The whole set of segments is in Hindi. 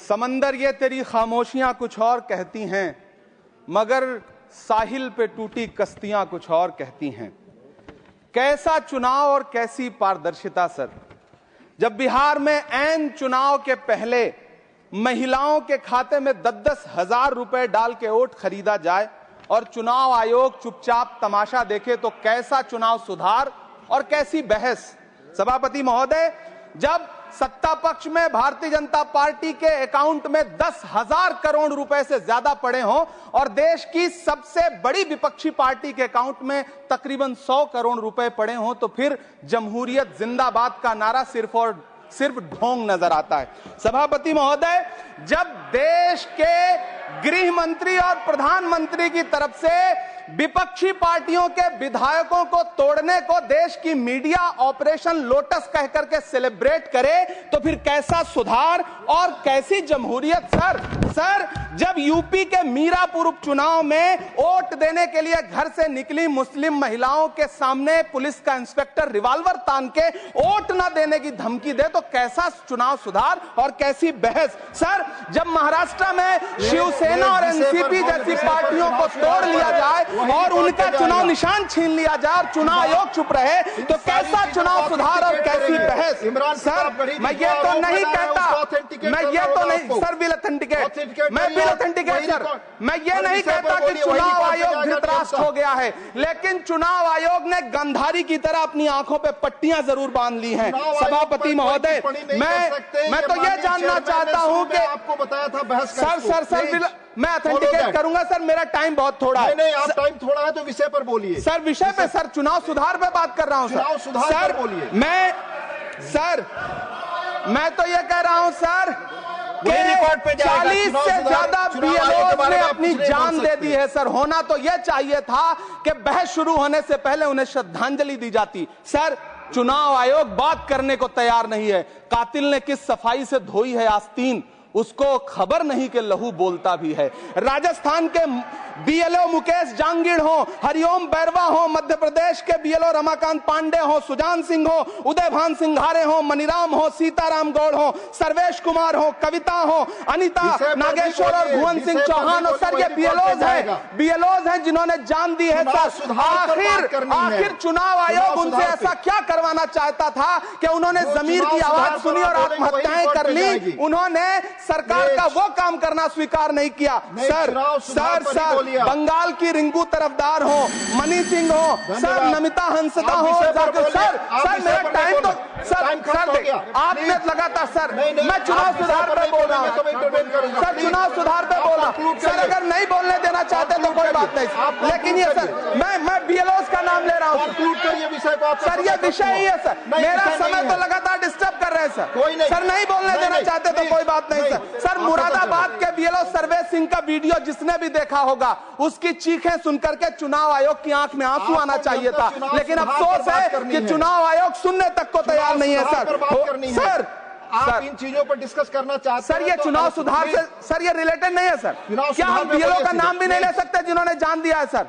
समंदर ये तेरी खामोशियां कुछ और कहती हैं, मगर साहिल पे टूटी कश्तियां कुछ और कहती हैं। कैसा चुनाव और कैसी पारदर्शिता सर, जब बिहार में ऐन चुनाव के पहले महिलाओं के खाते में 10-10 हजार रुपए डाल के वोट खरीदा जाए और चुनाव आयोग चुपचाप तमाशा देखे, तो कैसा चुनाव सुधार और कैसी बहस। सभापति महोदय, जब सत्ता पक्ष में भारतीय जनता पार्टी के अकाउंट में 10,000 करोड़ रुपए से ज्यादा पड़े हों और देश की सबसे बड़ी विपक्षी पार्टी के अकाउंट में तकरीबन 100 करोड़ रुपए पड़े हों, तो फिर जमहूरियत जिंदाबाद का नारा सिर्फ ढोंग नजर आता है। सभापति महोदय, जब देश के गृह मंत्री और प्रधानमंत्री की तरफ से विपक्षी पार्टियों के विधायकों को तोड़ने को देश की मीडिया ऑपरेशन लोटस कह करके सेलिब्रेट करे, तो फिर कैसा सुधार और कैसी जमहूरियत। सर जब यूपी के मीरापुर उपचुनाव में वोट देने के लिए घर से निकली मुस्लिम महिलाओं के सामने पुलिस का इंस्पेक्टर रिवॉल्वर तान के वोट न देने की धमकी दे, तो कैसा चुनाव सुधार और कैसी बहस। सर, जब महाराष्ट्र में शिवसेना और एनसीपी जैसी पार्टियों को तोड़ लिया जाए और उनका चुनाव निशान छीन लिया जाए और चुनाव आयोग चुप रहे, तो कैसा चुनाव सुधार और कैसी बहस। सर, मैं ये तो नहीं कहता, सर विल ऑथेंटिकेट, मैं विल ऑथेंटिकेट सर, मैं ये नहीं कहता कि चुनाव आयोग धृतराष्ट्र हो गया है, लेकिन चुनाव आयोग ने गंधारी की तरह अपनी आंखों पे पट्टियां जरूर बांध ली हैं। सभापति महोदय, मैं तो ये जानना चाहता हूं कि आपको बताया था बहस सर मैं ऑथेंटिकेट करूंगा सर, मेरा टाइम बहुत थोड़ा है। नहीं, आप टाइम थोड़ा है तो विषय पर बोलिए सर। विषय पे सर, चुनाव सुधार पे बात कर रहा हूं चुनाव सुधार सर। बोलिए। मैं तो ये कह रहा हूं सर, 40 से ज्यादा बीएलओ ने अपनी जान दे दी है सर। होना तो यह चाहिए था कि बहस शुरू होने से पहले उन्हें श्रद्धांजलि दी जाती। सर, चुनाव आयोग बात करने को तैयार नहीं है। कातिल ने किस सफाई से धोई है आस्तीन, उसको खबर नहीं कि लहू बोलता भी है। राजस्थान के बीएलओ मुकेश जांगीड़ हो, हरिओम बैरवा हो, मध्य प्रदेश के बीएलओ रमाकांत पांडे हो, सुजान सिंह हो, उदयभान सिंघारे हो, मनीराम हो, सीताराम गौड़ हो, सर्वेश कुमार हो, कविता हो, अनिता नागेश्वर और भुवन सिंह चौहान हो। सर, ये बीएलओज हैं जिन्होंने जान दी है सर। आखिर चुनाव आयोग उनसे ऐसा क्या करवाना चाहता था कि उन्होंने जमीर की आवाज सुनी और आत्महत्याएं कर ली। उन्होंने सरकार का वो काम करना स्वीकार नहीं किया। सर बंगाल की रिंकू तरफदार हो, मनी सिंह हो, सर नमिता हंसदा हो, सर मेरा टाइम तो सर आपने लगातार सर, मैं चुनाव सुधार पर बोल रहा हूँ सर, चुनाव सुधार पर बोल रहा हूँ सर। अगर नहीं बोलने देना चाहते तो कोई बात नहीं, लेकिन ये सर मैं बीएलओस का नाम ले रहा हूँ सर। ये विषय ही है सर, मेरा समय तो लगातार डिस्टर्ब कर रहे हैं सर। नहीं बोलने देना चाहते तो कोई बात नहीं सर। मुरादाबाद के बीएलओ सर्वेश सिंह का वीडियो जिसने भी देखा होगा, उसकी चीखें सुनकर के चुनाव आयोग की आंख में आंसू आना चाहिए था, लेकिन अफसोस है कि चुनाव आयोग सुनने तक को तैयार नहीं है सर। आप इन चीजों पर डिस्कस करना चाहते हैं सर, ये चुनाव सुधार से सर ये रिलेटेड नहीं है सर। क्या हम बीएलओ का नाम भी नहीं ले सकते जिन्होंने जान दिया है सर?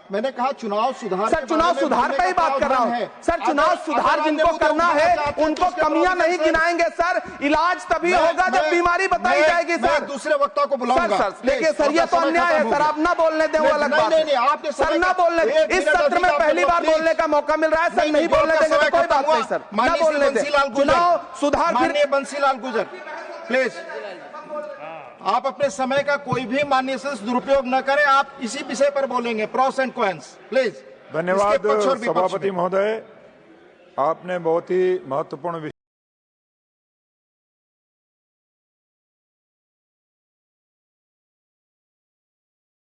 मैंने कहा चुनाव सुधार। सर, चुनाव सुधार पे ही बात कर रहा हूँ सर। चुनाव सुधार जिनको करना है उनको कमियां नहीं गिनाएंगे सर। इलाज तभी होगा जब बीमारी बताई जाएगी सर। दूसरे वक्ता को बुलाऊंगा सर। देखिए सर, ये तो अन्याय है सर, आप ना बोलने दें वो अलग बात है सर। ना बोलने, इस सत्र में पहली बार बोलने का मौका मिल रहा है सर, नहीं बोलने देंगे तो कोई बात नहीं सर, ना बोलने दें। चुनाव सुधार। माननीय बंसीलाल गुर्जर प्लीज, आप अपने समय का कोई भी माननीय से दुरुपयोग न करें। आप इसी विषय पर बोलेंगे, प्रोस एंड कॉन्स प्लीज। धन्यवाद सभापति महोदय, आपने बहुत ही महत्वपूर्ण